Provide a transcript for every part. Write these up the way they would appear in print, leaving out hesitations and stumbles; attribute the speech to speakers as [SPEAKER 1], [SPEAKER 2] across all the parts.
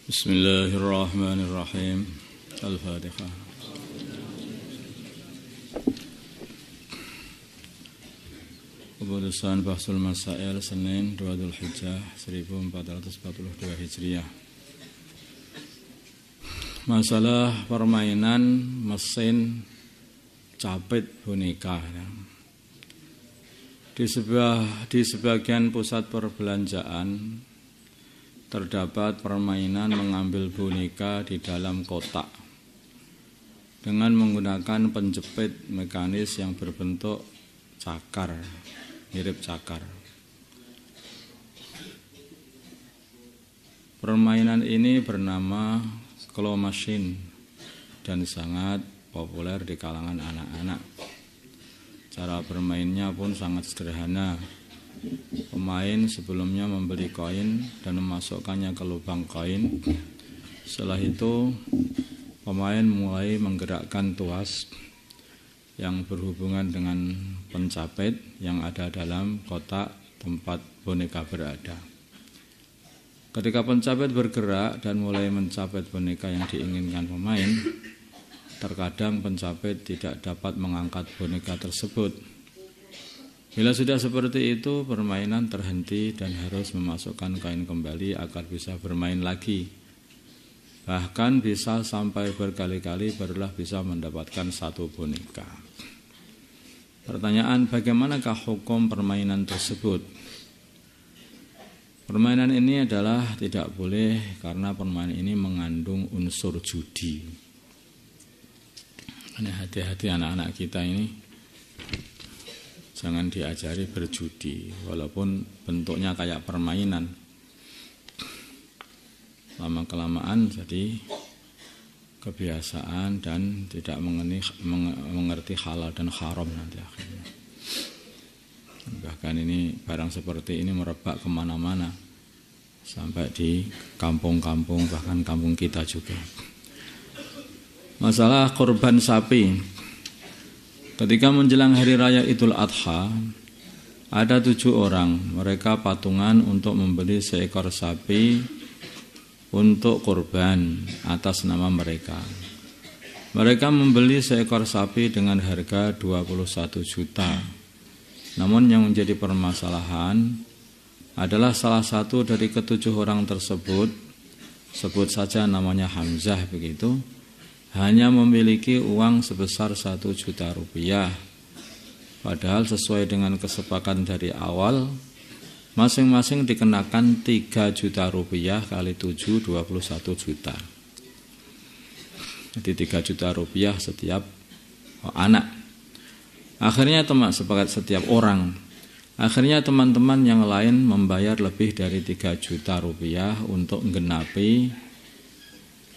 [SPEAKER 1] Bismillahirrahmanirrahim. Al-Fatihah. Keputusan Bahsul Masail Senin 2 Dzulhijjah 1442 Hijriah. Masalah permainan mesin capit boneka. Di sebagian pusat perbelanjaan terdapat permainan mengambil boneka di dalam kotak dengan menggunakan penjepit mekanis yang berbentuk cakar, mirip cakar. Permainan ini bernama claw machine dan sangat populer di kalangan anak-anak. Cara bermainnya pun sangat sederhana. Pemain sebelumnya membeli koin dan memasukkannya ke lubang koin. Setelah itu, pemain mulai menggerakkan tuas yang berhubungan dengan pencapit yang ada dalam kotak tempat boneka berada. Ketika pencapit bergerak dan mulai mencapit boneka yang diinginkan pemain, terkadang pencapit tidak dapat mengangkat boneka tersebut. Bila sudah seperti itu, permainan terhenti dan harus memasukkan koin kembali agar bisa bermain lagi. Bahkan bisa sampai berkali-kali barulah bisa mendapatkan satu boneka. Pertanyaan, bagaimanakah hukum permainan tersebut? Permainan ini adalah tidak boleh karena permainan ini mengandung unsur judi. Hati-hati anak-anak kita ini. Jangan diajari berjudi, walaupun bentuknya kayak permainan. Lama-kelamaan jadi kebiasaan dan tidak mengerti halal dan haram nanti akhirnya. Bahkan ini barang seperti ini merebak kemana-mana, sampai di kampung-kampung, bahkan kampung kita juga. Masalah korban sapi. Ketika menjelang hari raya Idul Adha, ada 7 orang. Mereka patungan untuk membeli seekor sapi untuk kurban atas nama mereka. Mereka membeli seekor sapi dengan harga 21 juta. Namun yang menjadi permasalahan adalah salah satu dari ke-7 orang tersebut, sebut saja namanya Hamzah begitu, hanya memiliki uang sebesar 1 juta rupiah. Padahal sesuai dengan kesepakatan dari awal, masing-masing dikenakan 3 juta rupiah kali 7, 21 juta. Jadi 3 juta rupiah setiap anak. Akhirnya sepakat setiap orang. Akhirnya teman-teman yang lain membayar lebih dari 3 juta rupiah untuk menggenapi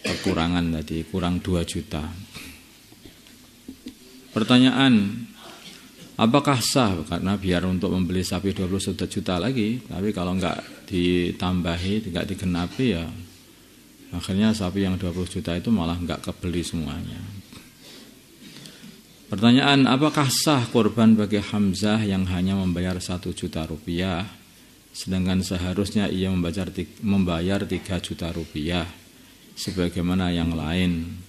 [SPEAKER 1] kekurangan tadi, kurang 2 juta. Pertanyaan, apakah sah? Karena biar untuk membeli sapi 21 juta lagi, tapi kalau enggak ditambahi, enggak digenapi ya akhirnya sapi yang 20 juta itu malah enggak kebeli semuanya. Pertanyaan, apakah sah kurban bagi Hamzah yang hanya membayar 1 juta rupiah sedangkan seharusnya ia membayar 3 juta rupiah sebagaimana yang lain?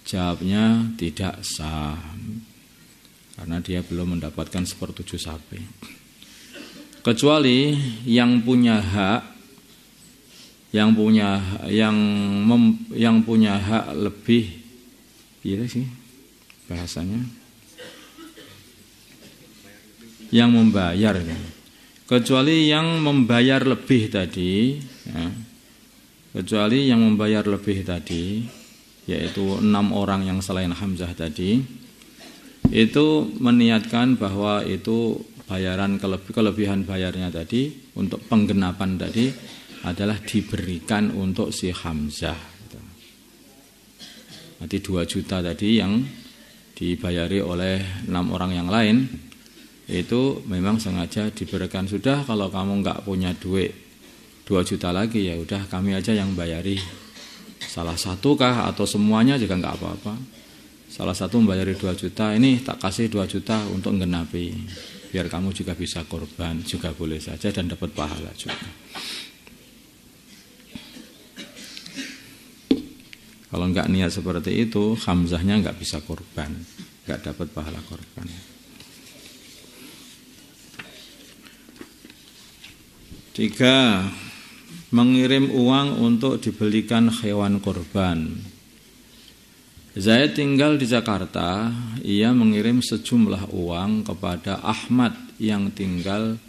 [SPEAKER 1] Jawabnya tidak sah, karena dia belum mendapatkan 1/7 sapi. Kecuali yang punya hak, yang punya hak lebih, iya sih bahasanya, yang membayar. Kecuali yang membayar lebih tadi, ya. Kecuali yang membayar lebih tadi, yaitu 6 orang yang selain Hamzah tadi, itu meniatkan bahwa itu bayaran kelebihan bayarnya tadi untuk penggenapan tadi adalah diberikan untuk si Hamzah. Nanti 2 juta tadi yang dibayari oleh 6 orang yang lain itu memang sengaja diberikan. Sudah, kalau kamu enggak punya duit 2 juta lagi, ya udah kami aja yang bayari. Salah satu kah atau semuanya juga enggak apa-apa. Salah satu membayari 2 juta, ini tak kasih 2 juta untuk menggenapi. Biar kamu juga bisa korban, juga boleh saja dan dapat pahala juga. Kalau nggak niat seperti itu, hamzahnya nggak bisa korban, nggak dapat pahala korban. Tiga, mengirim uang untuk dibelikan hewan korban. Zaid tinggal di Jakarta, ia mengirim sejumlah uang kepada Ahmad yang tinggal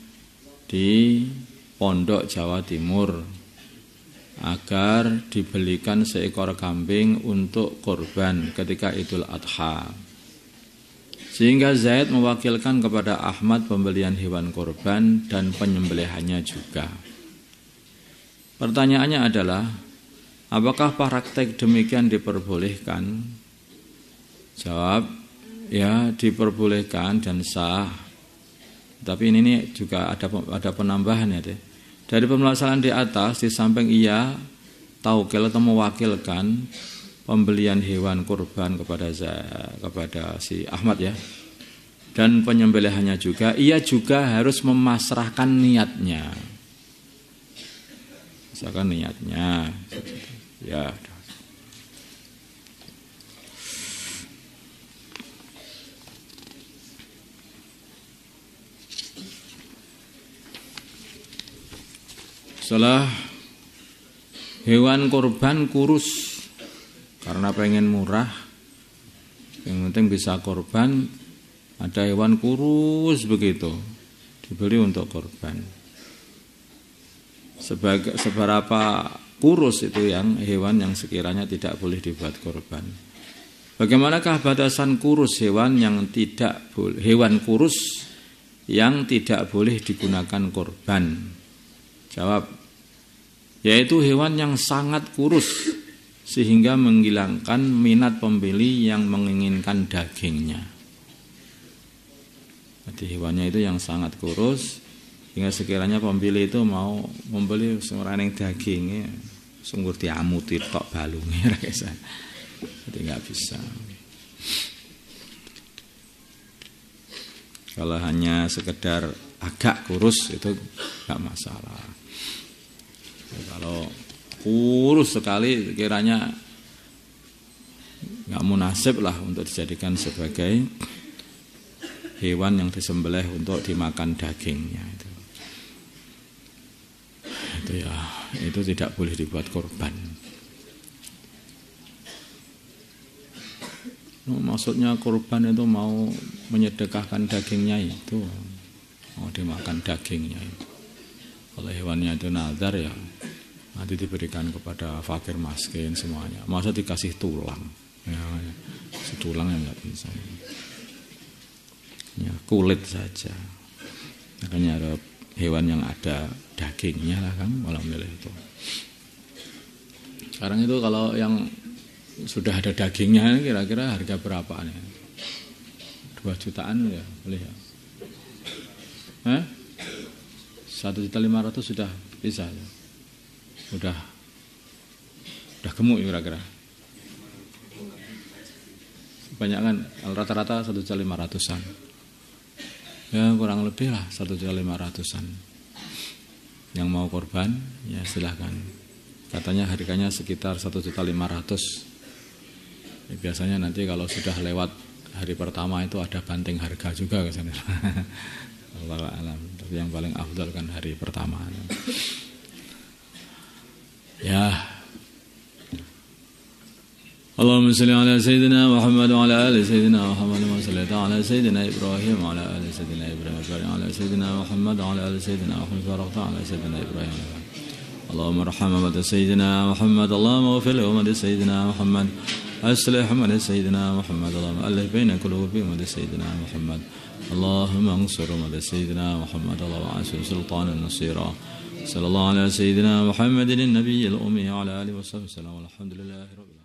[SPEAKER 1] di Pondok Jawa Timur agar dibelikan seekor kambing untuk korban ketika Idul Adha. Sehingga Zaid mewakilkan kepada Ahmad pembelian hewan korban dan penyembelihannya juga. Pertanyaannya adalah, apakah praktek demikian diperbolehkan? Jawab, ya diperbolehkan dan sah. Tapi ini juga ada penambahan ya deh. Dari pemelasaran di atas, di samping ia taukil atau mewakilkan pembelian hewan kurban kepada si Ahmad ya, dan penyembelihannya juga, ia juga harus memasrahkan niatnya. Misalkan niatnya, ya. Setelah hewan kurban kurus karena pengen murah, yang penting bisa kurban, ada hewan kurus begitu dibeli untuk kurban. Seberapa kurus itu yang hewan yang sekiranya tidak boleh dibuat kurban? Bagaimanakah batasan kurus hewan yang tidak boleh, hewan kurus yang tidak boleh digunakan kurban? Jawab, yaitu hewan yang sangat kurus sehingga menghilangkan minat pembeli yang menginginkan dagingnya. Jadi hewannya itu yang sangat kurus sehingga sekiranya pembeli itu mau membeli semeraning dagingnya, sungguh diamuti tok balungnya, jadi nggak bisa. Kalau hanya sekedar agak kurus itu nggak masalah. Kalau kurus sekali kiranya nggak munasib lah untuk dijadikan sebagai hewan yang disembelih untuk dimakan dagingnya itu ya, itu tidak boleh dibuat korban. Maksudnya korban itu mau menyedekahkan dagingnya itu, mau dimakan dagingnya itu. Kalau hewannya itu nazar ya nanti diberikan kepada fakir miskin semuanya. Masa dikasih tulang? Ya, si tulang yang nggak bisa. Ya, kulit saja. Makanya ada hewan yang ada dagingnya lah kan, malah milih itu. Sekarang itu kalau yang sudah ada dagingnya kira-kira harga berapa nih? 2 jutaan ya boleh ya? 1.500.000 sudah bisa ya? Udah gemuk ya kira-kira. Banyak kan, rata-rata 1.500.000-an. Ya kurang lebih lah 1.500.000-an. Yang mau korban ya silahkan. Katanya harganya sekitar 1.500.000. Ya, biasanya nanti kalau sudah lewat hari pertama itu ada banting harga juga ke sana. Wallahu a'lam. Tapi yang paling afdal kan hari pertama. Ya. Allahumma shalli ala sayyidina Muhammad wa ala ali sayyidina Muhammad wa salli ala sayyidina Ibrahim wa ala ali sayyidina Ibrahim wa ala sayyidina Muhammad wa ala ali sayyidina Muhammad wa ala sayyidina Ibrahim. Allahumma arham wa sayyidina Muhammad, Allahumma ighfir li wa sayyidina Muhammad, aslih wa sayyidina Muhammad, Allahumma alif baina qulubihim wa sayyidina Muhammad, Allahumma ansur wa sayyidina Muhammad, Allahumma ansur sultanan nasira. Sallallahu ala sayyidina Muhammadin an-nabiyil ummi wa ala alihi wa sahbihi wa sallam. Alhamdulillahirabbil alamin.